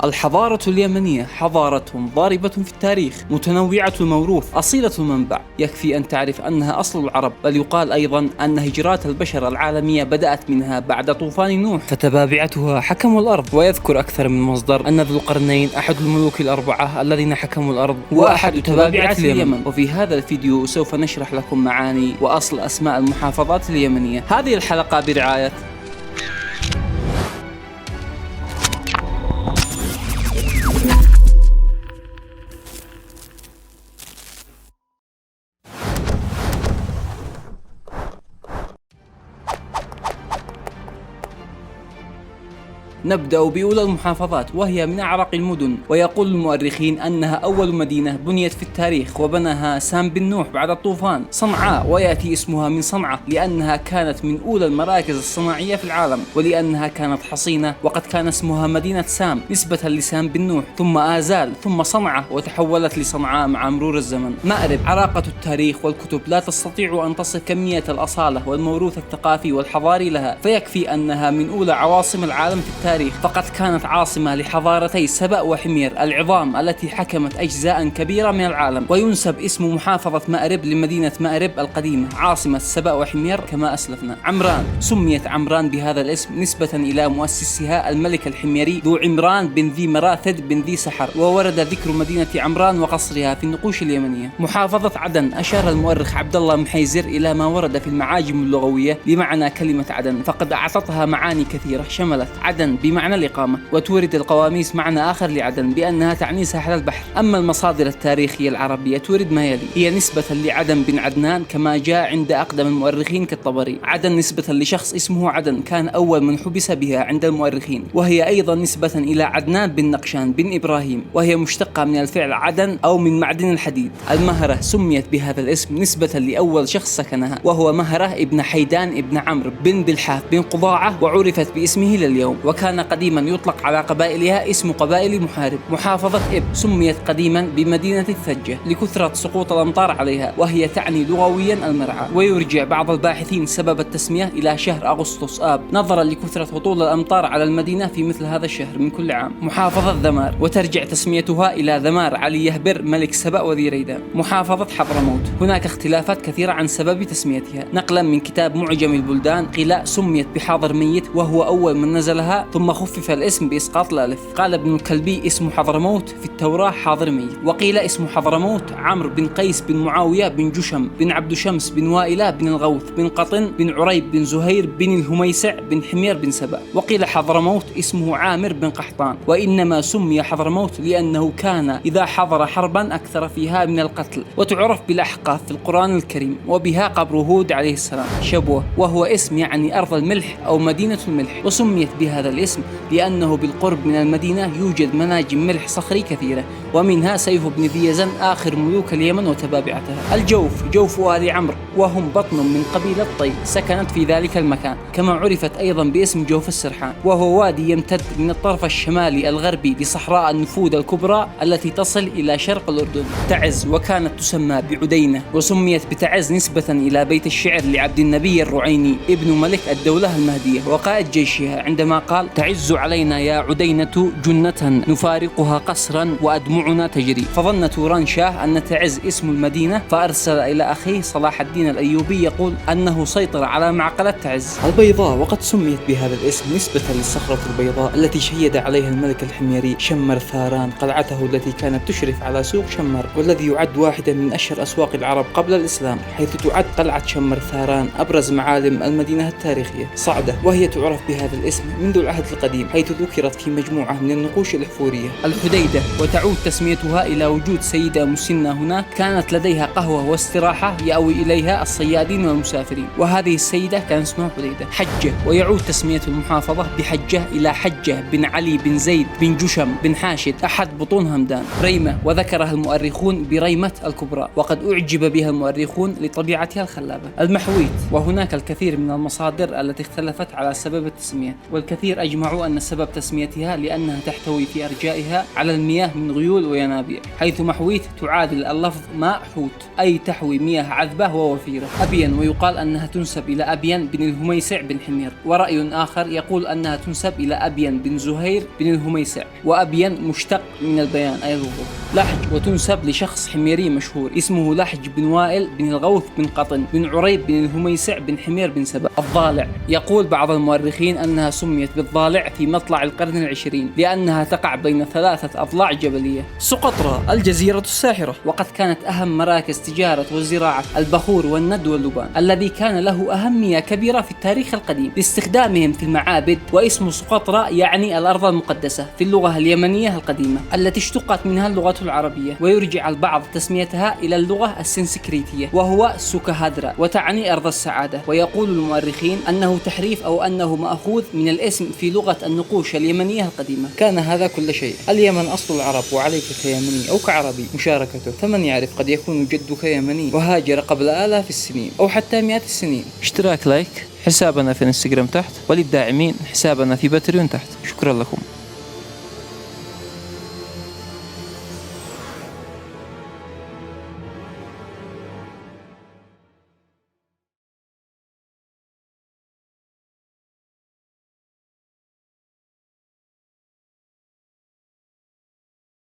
الحضارة اليمنية حضارة ضاربة في التاريخ، متنوعة الموروث، أصيلة المنبع. يكفي أن تعرف أنها أصل العرب، بل يقال أيضا أن هجرات البشر العالمية بدأت منها بعد طوفان نوح، فتتابعتها حكموا الأرض. ويذكر أكثر من مصدر أن ذو القرنين أحد الملوك الأربعة الذين حكموا الأرض وأحد تبابعة اليمن. وفي هذا الفيديو سوف نشرح لكم معاني وأصل أسماء المحافظات اليمنية. هذه الحلقة برعاية نبدأ بأولى المحافظات، وهي من أعرق المدن، ويقول المؤرخين أنها أول مدينة بنيت في التاريخ، وبناها سام بن نوح بعد الطوفان، صنعاء. ويأتي اسمها من صنعاء لأنها كانت من أولى المراكز الصناعية في العالم، ولأنها كانت حصينة، وقد كان اسمها مدينة سام نسبة لسام بن نوح، ثم آزال، ثم صنعاء، وتحولت لصنعاء مع مرور الزمن. مأرب عراقة التاريخ والكتب لا تستطيع أن تصف كمية الأصالة والموروث الثقافي والحضاري لها، فيكفي أنها من أولى عواصم العالم في التاريخ، فقد كانت عاصمة لحضارتي سبأ وحمير العظام التي حكمت أجزاء كبيرة من العالم. وينسب اسم محافظة مأرب لمدينة مأرب القديمة عاصمة سبأ وحمير كما أسلفنا. عمران سميت عمران بهذا الاسم نسبة إلى مؤسسها الملك الحميري ذو عمران بن ذي مراثد بن ذي سحر، وورد ذكر مدينة عمران وقصرها في النقوش اليمنية. محافظة عدن أشار المؤرخ عبد الله محيزر إلى ما ورد في المعاجم اللغوية بمعنى كلمة عدن، فقد أعطتها معاني كثيرة شملت عدن بمعنى الإقامة، وتورد القواميس معنى آخر لعدن بأنها تعني ساحل البحر. أما المصادر التاريخية العربية تورد ما يلي: هي نسبة لعدن بن عدنان كما جاء عند أقدم المؤرخين كالطبري. عدن نسبة لشخص اسمه عدن كان أول من حبس بها عند المؤرخين، وهي أيضا نسبة إلى عدنان بن نقشان بن إبراهيم، وهي مشتقة من الفعل عدن أو من معدن الحديد. المهرة سميت بهذا الاسم نسبة لأول شخص سكنها، وهو مهرة ابن حيدان ابن عمرو بن بلحاف بن قضاعة، وعرفت باسمه لليوم. وكان قديما يطلق على قبائلها اسم قبائل محارب. محافظة إب سميت قديما بمدينة الثجة لكثرة سقوط الأمطار عليها، وهي تعني لغويا المرعى. ويرجع بعض الباحثين سبب التسمية إلى شهر أغسطس آب، نظرا لكثرة هطول الأمطار على المدينة في مثل هذا الشهر من كل عام. محافظة ذمار وترجع تسميتها إلى ذمار علي يهبر ملك سبأ وذي ريدان. محافظة حضرموت هناك اختلافات كثيرة عن سبب تسميتها، نقلا من كتاب معجم البلدان قيل سميت بحاضر ميت وهو أول من نزلها، ثم خفف الاسم بإسقاط الألف. قال ابن الكلبي اسم حضرموت في التوراة حاضر ميت. وقيل اسم حضرموت عمرو بن قيس بن معاوية بن جشم بن عبد شمس بن وائلة بن الغوث بن قطن بن عريب بن زهير بن الهميسع بن حمير بن سبأ. وقيل حضرموت اسمه عامر بن قحطان، وإنما سمي حضرموت لأنه كان إذا حضر حربا أكثر فيها من القتل. وتعرف بالأحقاف في القرآن الكريم، وبها قبر هود عليه السلام شبوة، وهو اسم يعني أرض الملح أو مدينة الملح. وسميت بهذا الاسم لأنه بالقرب من المدينة يوجد مناجم ملح صخري كثيرة، ومنها سيف بن ذي يزن آخر ملوك اليمن وتبابعتها. الجوف جوف آل عمرو، وهم بطن من قبيلة طي سكنت في ذلك المكان، كما عرفت أيضا باسم جوف السرحان، وهو وادي يمتد من الطرف الشمالي الغربي لصحراء النفود الكبرى التي تصل إلى شرق الأردن. تعز وكانت تسمى بعدينة، وسميت بتعز نسبة إلى بيت الشعر لعبد النبي الرعيني ابن ملك الدولة المهدية وقائد جيشها، عندما قال: تعز علينا يا عدينة جنة نفارقها قصرا وأدمعنا تجري. فظن توران شاه أن تعز اسم المدينة، فأرسل إلى أخيه صلاح الدين الأيوبي يقول أنه سيطر على معقلة تعز. البيضاء وقد سميت بهذا الاسم نسبة للصخرة البيضاء التي شيد عليها الملك الحميري شمر ثاران قلعته التي كانت تشرف على سوق شمر، والذي يعد واحدا من أشهر أسواق العرب قبل الإسلام، حيث تعد قلعة شمر ثاران أبرز معالم المدينة التاريخية. صعدة وهي تعرف بهذا الاسم منذ العهد القديم، حيث ذكرت في مجموعة من النقوش الحفورية. الحديدة وتعود تسميتها إلى وجود سيدة مسنة هناك كانت لديها قهوة واستراحة يأوي إليها الصيادين والمسافرين، وهذه السيدة كان اسمها حديدة. حجة ويعود تسمية المحافظة بحجة إلى حجة بن علي بن زيد بن جشم بن حاشد أحد بطون همدان. ريمة وذكرها المؤرخون بريمة الكبرى، وقد أعجب بها المؤرخون لطبيعتها الخلابة. المحويت وهناك الكثير من المصادر التي اختلفت على سبب التسمية، والكثير أجمعوا أن سبب تسميتها لأنها تحتوي في أرجائها على المياه من غيور محيول وينابيع، حيث محويت تعادل اللفظ ماء حوت، أي تحوي مياه عذبة ووفيرة. أبين، ويقال أنها تنسب إلى أبين بن الهميسع بن حمير، ورأي آخر يقول أنها تنسب إلى أبين بن زهير بن الهميسع، وأبين مشتق من البيان أي الوضوح. لحج، وتنسب لشخص حميري مشهور اسمه لحج بن وائل بن الغوث بن قطن بن عريب بن الهميسع بن حمير بن سبأ. الضالع، يقول بعض المؤرخين أنها سميت بالضالع في مطلع القرن العشرين لأنها تقع بين 3 أضلاع جبلية. سقطرى، الجزيرة الساحرة، وقد كانت أهم مراكز تجارة وزراعة البخور والند واللبان، الذي كان له أهمية كبيرة في التاريخ القديم لاستخدامهم في المعابد. واسم سقطرى يعني الأرض المقدسة في اللغة اليمنية القديمة التي اشتقت منها اللغة العربية، ويرجع البعض تسميتها إلى اللغة السنسكريتية وهو سكهادرا، وتعني أرض السعادة. ويقول المؤرخين أنه تحريف أو أنه مأخوذ من الاسم في لغة النقوش اليمنية القديمة. كان هذا كل شيء. اليمن أصل العرب، وعليك كيمني أو كعربي مشاركته، فمن يعرف قد يكون جدك يمني وهاجر قبل آلاف السنين أو حتى مئات السنين. اشتراك، لايك، حسابنا في الانستغرام تحت، وللداعمين حسابنا في باتريون تحت. شكرا لكم.